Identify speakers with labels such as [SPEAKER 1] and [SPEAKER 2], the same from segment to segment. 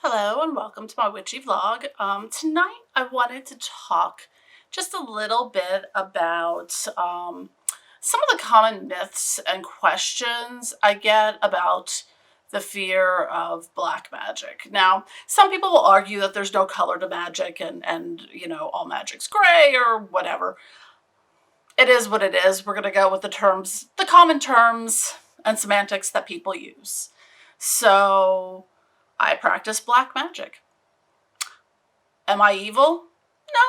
[SPEAKER 1] Hello and welcome to my witchy vlog. Tonight I wanted to talk just a little bit about some of the common myths and questions I get about the fear of black magic. Now, some people will argue that there's no color to magic and all magic's gray or whatever. It is what it is. We're going to go with the terms, the common terms and semantics that people use. So, I practice black magic. Am I evil? No.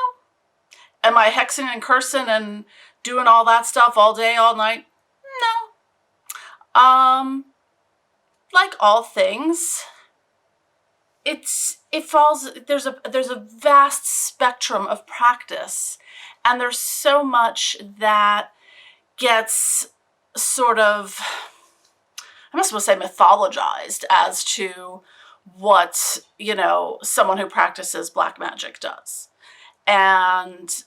[SPEAKER 1] Am I hexing and cursing and doing all that stuff all day, all night? No. Like all things, there's a vast spectrum of practice, and there's so much that gets sort of, I'm not supposed to say mythologized as to what, someone who practices black magic does and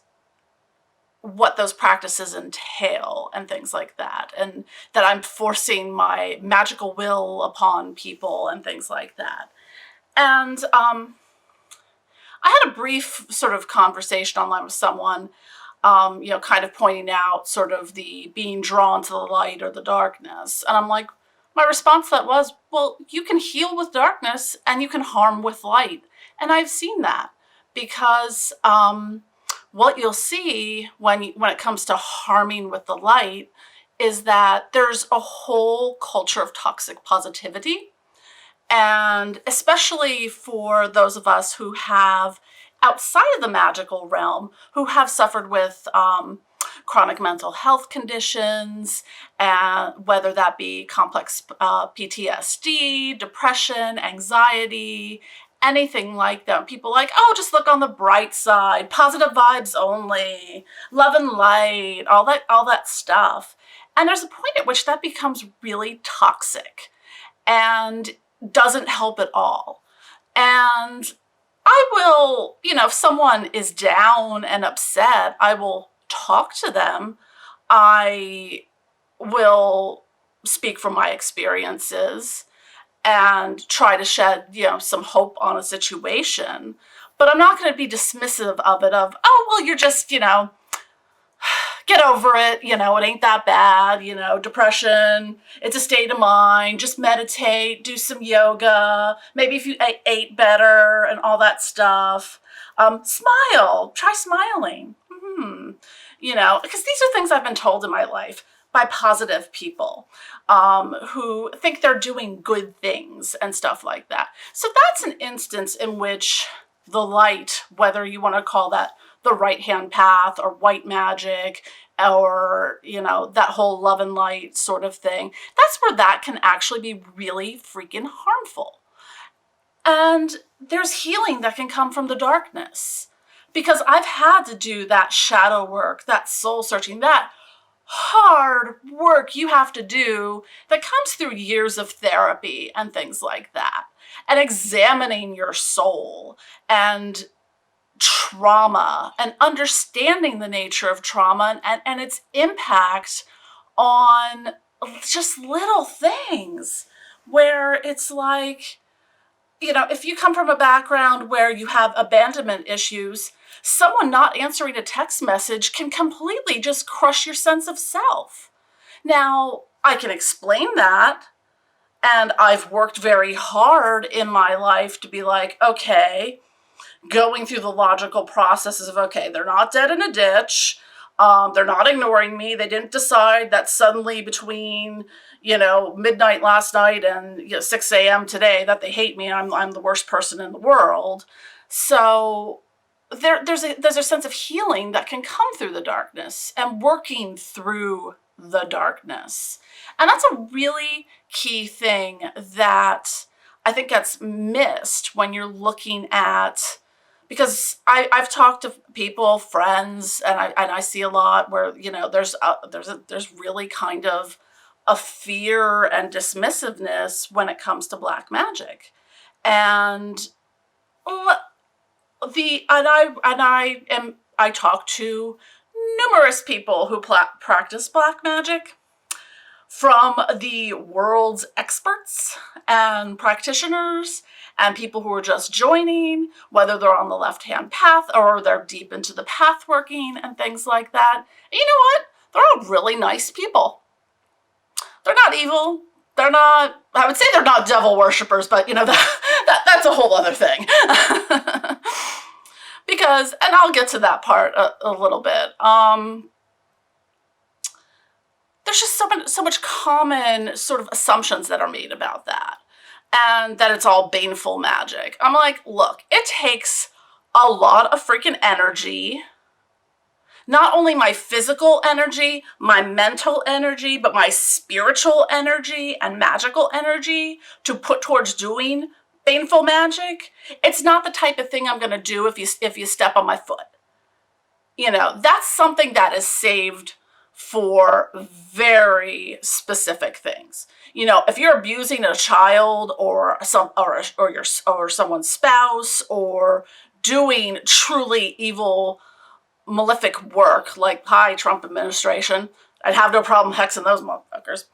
[SPEAKER 1] what those practices entail and things like that, and that I'm forcing my magical will upon people and things like that. And I had a brief sort of conversation online with someone, kind of pointing out sort of the being drawn to the light or the darkness. And I'm like, my response to that was, well, you can heal with darkness and you can harm with light. And I've seen that because what you'll see when it comes to harming with the light is that there's a whole culture of toxic positivity. And especially for those of us who have, outside of the magical realm, who have suffered with chronic mental health conditions, and whether that be complex PTSD, depression, anxiety, anything like that. People like, oh, just look on the bright side, positive vibes only, love and light, all that stuff. And there's a point at which that becomes really toxic and doesn't help at all. And I will, if someone is down and upset, I will talk to them. I will speak from my experiences and try to shed, some hope on a situation. But I'm not going to be dismissive of it, oh, well, you're just, get over it, it ain't that bad, depression, it's a state of mind, just meditate, do some yoga, maybe if you ate better and all that stuff. Smile, try smiling, because these are things I've been told in my life by positive people who think they're doing good things and stuff like that. So that's an instance in which the light, whether you want to call that the right-hand path or white magic or, that whole love and light sort of thing, that's where that can actually be really freaking harmful. And there's healing that can come from the darkness, because I've had to do that shadow work, that soul searching, that hard work you have to do that comes through years of therapy and things like that, and examining your soul and trauma and understanding the nature of trauma and its impact on just little things where it's like, if you come from a background where you have abandonment issues, someone not answering a text message can completely just crush your sense of self. Now, I can explain that, and I've worked very hard in my life to be like, okay, going through the logical processes of, okay, they're not dead in a ditch. They're not ignoring me. They didn't decide that suddenly between, midnight last night and 6 a.m. today that they hate me and I'm the worst person in the world. So there's a sense of healing that can come through the darkness and working through the darkness. And that's a really key thing that I think gets missed when you're looking at, because I've talked to people, friends, and I see a lot where, there's really kind of a fear and dismissiveness when it comes to black magic. And I talk to numerous people who practice black magic. from the world's experts and practitioners and people who are just joining, whether they're on the left-hand path or they're deep into the path working and things like that. And you know what? They're all really nice people. They're not evil. They're not, I would say they're not devil worshippers, but that's a whole other thing. Because, and I'll get to that part a little bit. There's just so much common sort of assumptions that are made about that. And that it's all baneful magic. I'm like, look, it takes a lot of freaking energy. Not only my physical energy, my mental energy, but my spiritual energy and magical energy to put towards doing baneful magic. It's not the type of thing I'm going to do if you step on my foot. That's something that is saved for very specific things. If you're abusing a child or someone's spouse or doing truly evil, malefic work, like, hi, Trump administration, I'd have no problem hexing those motherfuckers.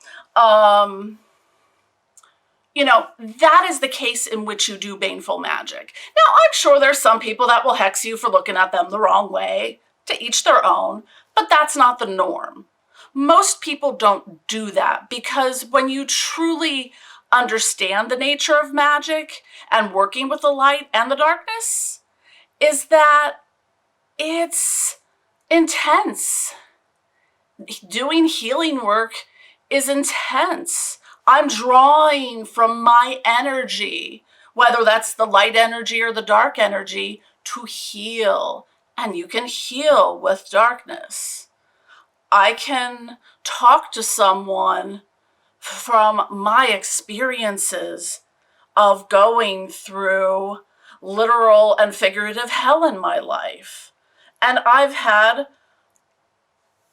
[SPEAKER 1] That is the case in which you do baneful magic. Now, I'm sure there's some people that will hex you for looking at them the wrong way, to each their own, but that's not the norm. Most people don't do that because when you truly understand the nature of magic and working with the light and the darkness, is that it's intense. Doing healing work is intense. I'm drawing from my energy, whether that's the light energy or the dark energy, to heal. And you can heal with darkness. I can talk to someone from my experiences of going through literal and figurative hell in my life. And I've had,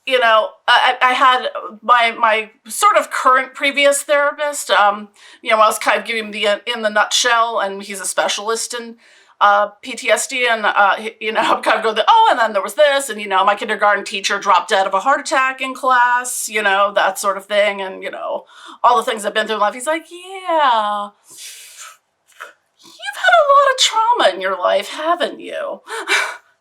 [SPEAKER 1] I had my sort of current previous therapist, I was kind of giving him the in the nutshell, and he's a specialist in PTSD, and I'm kind of going, and then there was this, and my kindergarten teacher dropped dead of a heart attack in class, that sort of thing, and all the things I've been through in life. He's like, yeah, you've had a lot of trauma in your life, haven't you?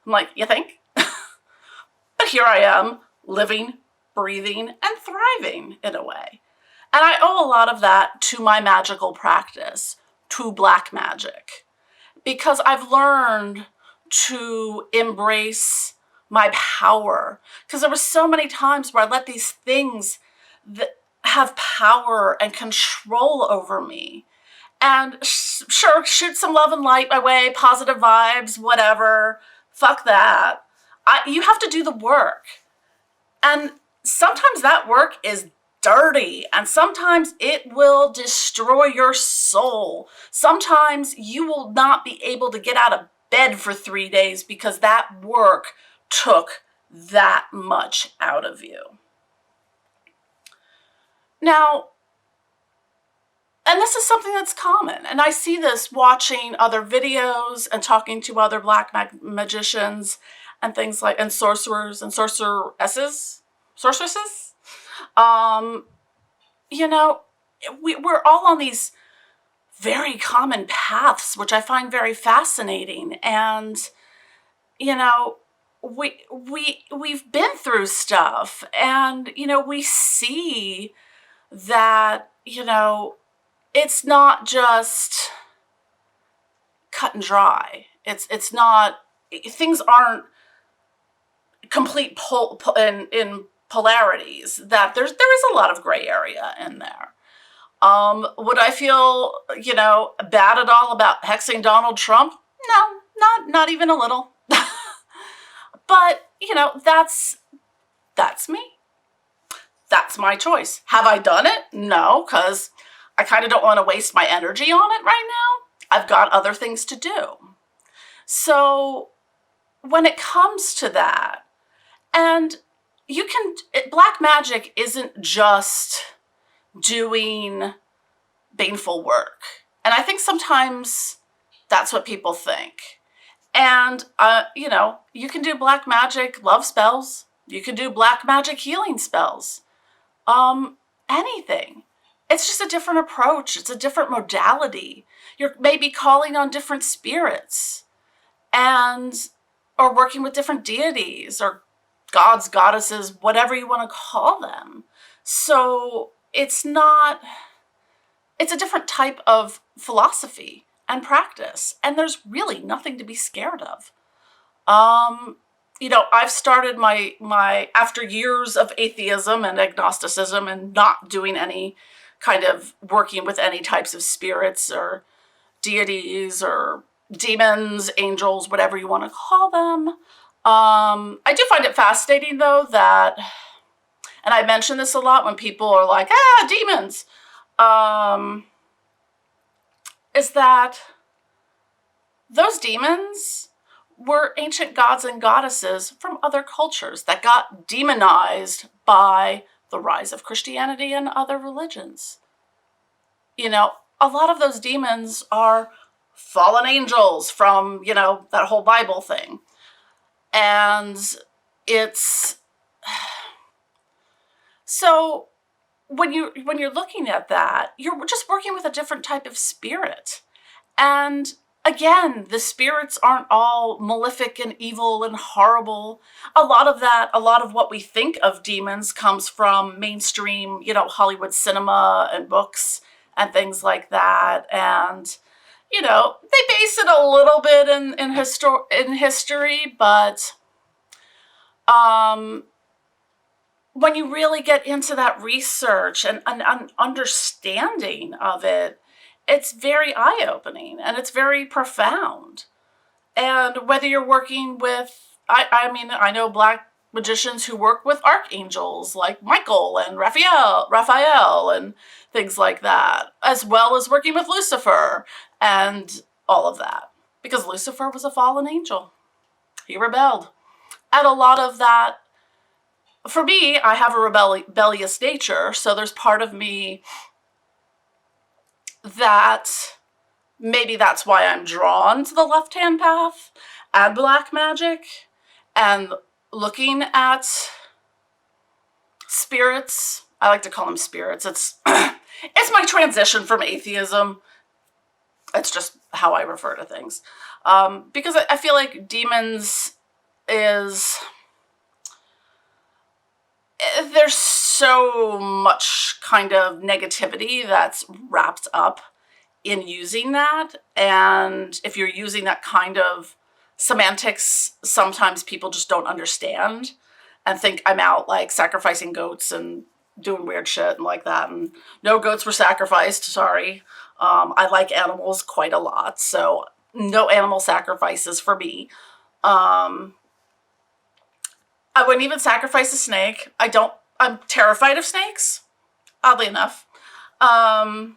[SPEAKER 1] I'm like, you think? But here I am, living, breathing, and thriving in a way. And I owe a lot of that to my magical practice, to black magic. Because I've learned to embrace my power. Because there were so many times where I let these things that have power and control over me. And sure, shoot some love and light my way, positive vibes, whatever. Fuck that. You have to do the work. And sometimes that work is dirty, and sometimes it will destroy your soul. Sometimes you will not be able to get out of bed for 3 days because that work took that much out of you. Now, and this is something that's common, and I see this watching other videos and talking to other black magicians and things like, and sorcerers and sorceresses. We're all on these very common paths, which I find very fascinating. And, we've been through stuff, and, we see that, it's not just cut and dry. It's not, things aren't complete in polarities, that there is a lot of gray area in there. Would I feel, bad at all about hexing Donald Trump? No, not even a little. But, that's me. That's my choice. Have I done it? No, because I kind of don't want to waste my energy on it right now. I've got other things to do. So when it comes to that, and black magic isn't just doing baneful work. And I think sometimes that's what people think. And, you can do black magic love spells. You can do black magic healing spells. anything. It's just a different approach. It's a different modality. You're maybe calling on different spirits and or working with different deities or gods, goddesses, whatever you want to call them. So it's a different type of philosophy and practice. And there's really nothing to be scared of. I've started my after years of atheism and agnosticism and not doing any kind of working with any types of spirits or deities or demons, angels, whatever you want to call them. I do find it fascinating, though, and I mention this a lot when people are like, demons, is that those demons were ancient gods and goddesses from other cultures that got demonized by the rise of Christianity and other religions. A lot of those demons are fallen angels from, that whole Bible thing. And it's so when you're looking at that, you're just working with a different type of spirit. And again, the spirits aren't all malefic and evil and horrible. A lot of what we think of demons comes from mainstream, Hollywood cinema and books and things like that. And, they base it a little bit in history, but when you really get into that research and understanding of it, it's very eye-opening and it's very profound. And whether you're working with, I know Black magicians who work with archangels like Michael and Raphael and things like that, as well as working with Lucifer and all of that. Because Lucifer was a fallen angel. He rebelled. And a lot of that, for me, I have a rebellious nature, so there's part of me that maybe that's why I'm drawn to the left-hand path and black magic and looking at spirits. I like to call them spirits. It's my transition from atheism. It's just how I refer to things. Because I feel like demons there's so much kind of negativity that's wrapped up in using that. And if you're using that kind of semantics, sometimes people just don't understand and think I'm out like sacrificing goats and doing weird shit and like that. And no goats were sacrificed, sorry. I like animals quite a lot, so no animal sacrifices for me. I wouldn't even sacrifice a snake. I'm terrified of snakes, oddly enough. But,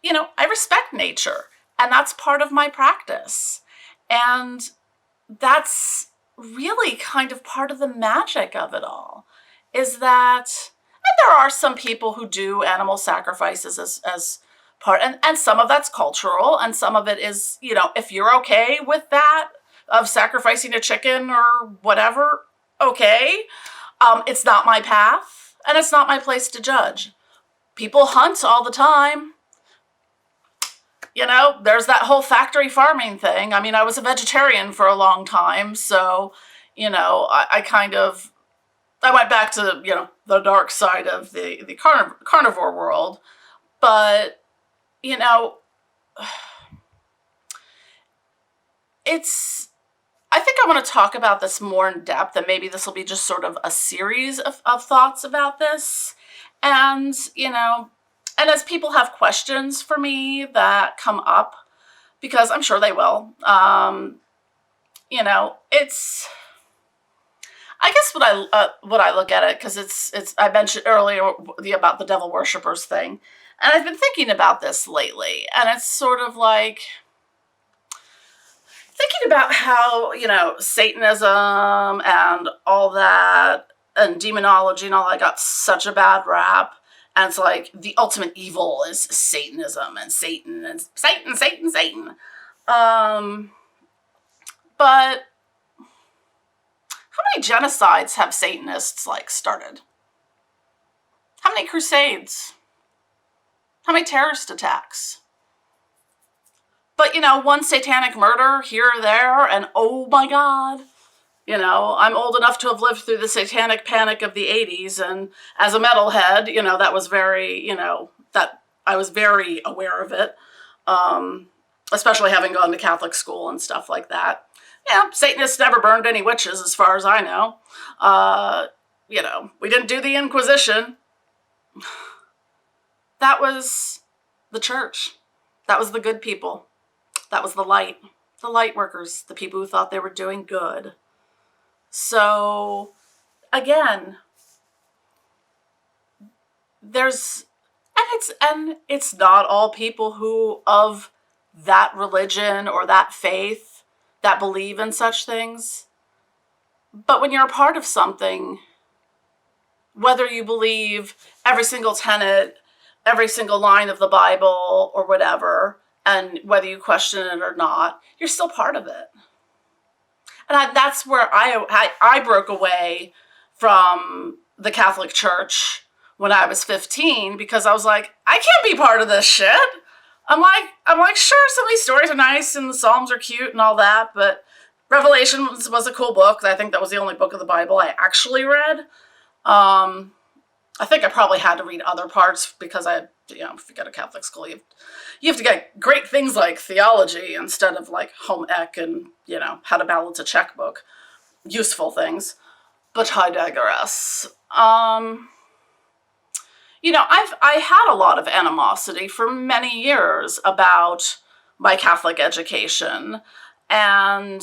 [SPEAKER 1] I respect nature, and that's part of my practice. And that's really kind of part of the magic of it all, is that, and there are some people who do animal sacrifices as part, and some of that's cultural, and some of it is, if you're okay with that, of sacrificing a chicken or whatever, okay. It's not my path, and it's not my place to judge. People hunt all the time. There's that whole factory farming thing. I was a vegetarian for a long time, so, I went back to, the dark side of the carnivore world. But, I think I want to talk about this more in depth, and maybe this will be just sort of a series of thoughts about this. And, and as people have questions for me that come up, because I'm sure they will, it's, I guess what I look at it, because it's I mentioned earlier about the devil worshippers thing, and I've been thinking about this lately, and it's sort of like thinking about how, Satanism and all that and demonology and all that got such a bad rap. And it's like the ultimate evil is Satanism and Satan and Satan. But how many genocides have Satanists started? How many crusades? How many terrorist attacks? But, one satanic murder here or there, and oh my God. I'm old enough to have lived through the satanic panic of the 80s, and as a metalhead, that was very, that I was very aware of it, especially having gone to Catholic school and stuff like that. Satanists never burned any witches, as far as I know. We didn't do the Inquisition. That was the church. That was the good people. That was the light workers, the people who thought they were doing good. So, again, it's not all people who of that religion or that faith that believe in such things. But when you're a part of something, whether you believe every single tenet, every single line of the Bible or whatever, and whether you question it or not, you're still part of it. And that's where I broke away from the Catholic Church when I was 15, because I was like, I can't be part of this shit. I'm like, sure, some of these stories are nice and the Psalms are cute and all that, but Revelation was a cool book. I think that was the only book of the Bible I actually read. I think I probably had to read other parts because if you go to Catholic school, you have to get great things like theology instead of like home ec and, how to balance a checkbook. Useful things. But I digress. I had a lot of animosity for many years about my Catholic education. And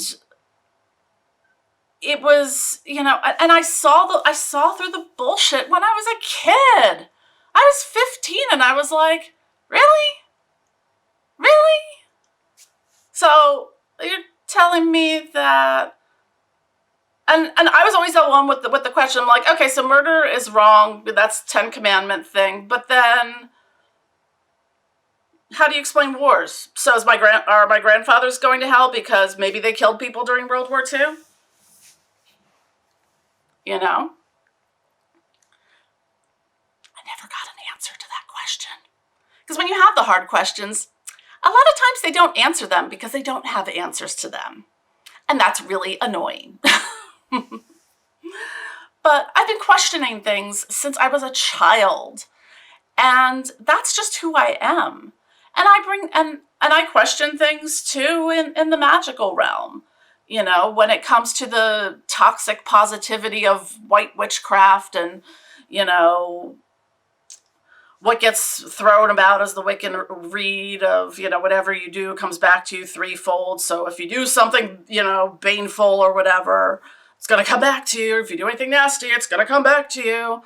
[SPEAKER 1] it was, and I saw through the bullshit when I was a kid. I was 15 and I was like, really? Really? So you're telling me that, and I was always the one with the question. I'm like, okay, so murder is wrong. That's 10 Commandment thing. But then, how do you explain wars? So are my grandfathers going to hell because maybe they killed people during World War II? I never got an answer to that question. Because when you have the hard questions, a lot of times they don't answer them because they don't have answers to them. And that's really annoying. But I've been questioning things since I was a child. And that's just who I am. And I question things too in the magical realm. When it comes to the toxic positivity of white witchcraft and, what gets thrown about as the Wiccan read of, whatever you do comes back to you threefold. So if you do something, baneful or whatever, it's going to come back to you. If you do anything nasty, it's going to come back to you.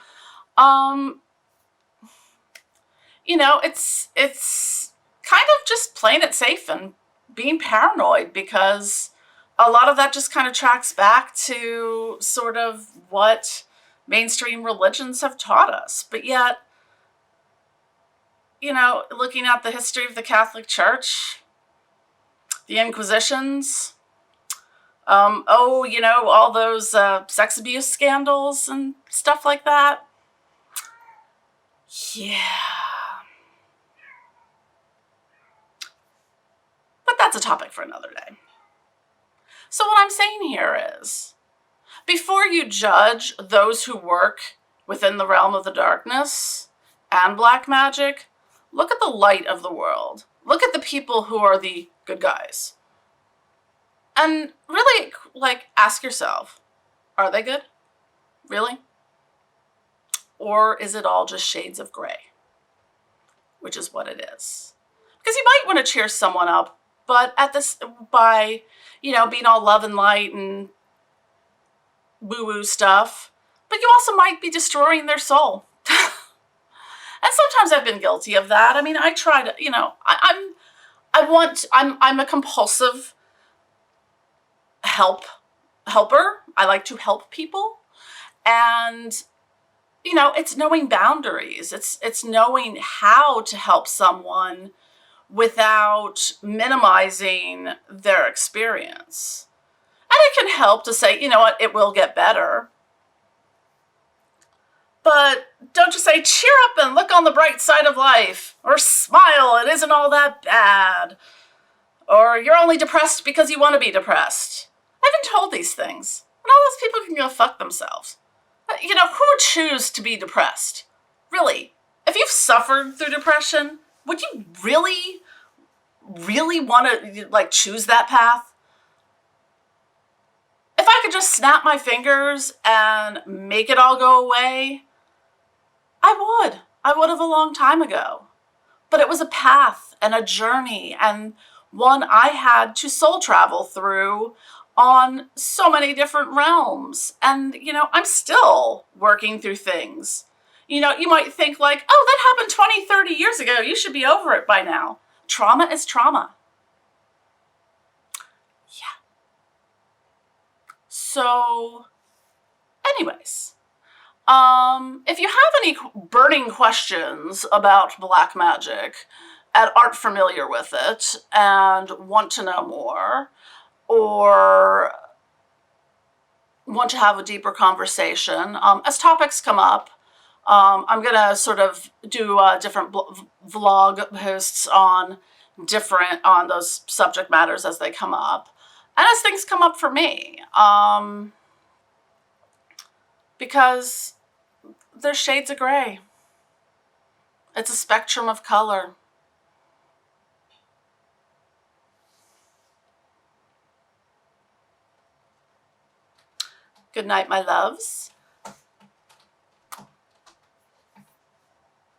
[SPEAKER 1] It's kind of just playing it safe and being paranoid, because a lot of that just kind of tracks back to sort of what mainstream religions have taught us. But yet, looking at the history of the Catholic Church, the Inquisitions, all those sex abuse scandals and stuff like that. Yeah. But that's a topic for another day. So what I'm saying here is, before you judge those who work within the realm of the darkness and black magic, look at the light of the world. Look at the people who are the good guys. And really, ask yourself, are they good? Really? Or is it all just shades of gray? Which is what it is. Because you might want to cheer someone up, but by being all love and light and woo-woo stuff, but you also might be destroying their soul. And sometimes I've been guilty of that. I mean, I try to, I'm a compulsive helper. I like to help people. And, it's knowing boundaries. It's knowing how to help someone without minimizing their experience. And it can help to say, it will get better. But don't just say, cheer up and look on the bright side of life, or smile, it isn't all that bad, or you're only depressed because you want to be depressed. I've been told these things, and all those people can go fuck themselves. You know, who would choose to be depressed? Really? If you've suffered through depression, would you really want to, like, choose that path? If I could just snap my fingers and make it all go away, I would. I would have a long time ago. But it was a path and a journey, and one I had to soul travel through on so many different realms. And, you know, I'm still working through things. You know, you might think like, oh, that happened 20, 30 years ago. You should be over it by now. Trauma is trauma. Yeah. So, anyways, if you have any burning questions about black magic and aren't familiar with it and want to know more, or want to have a deeper conversation, as topics come up, I'm gonna sort of do different vlog posts on those subject matters as they come up, and as things come up for me, because there's shades of gray. It's a spectrum of color. Good night, my loves.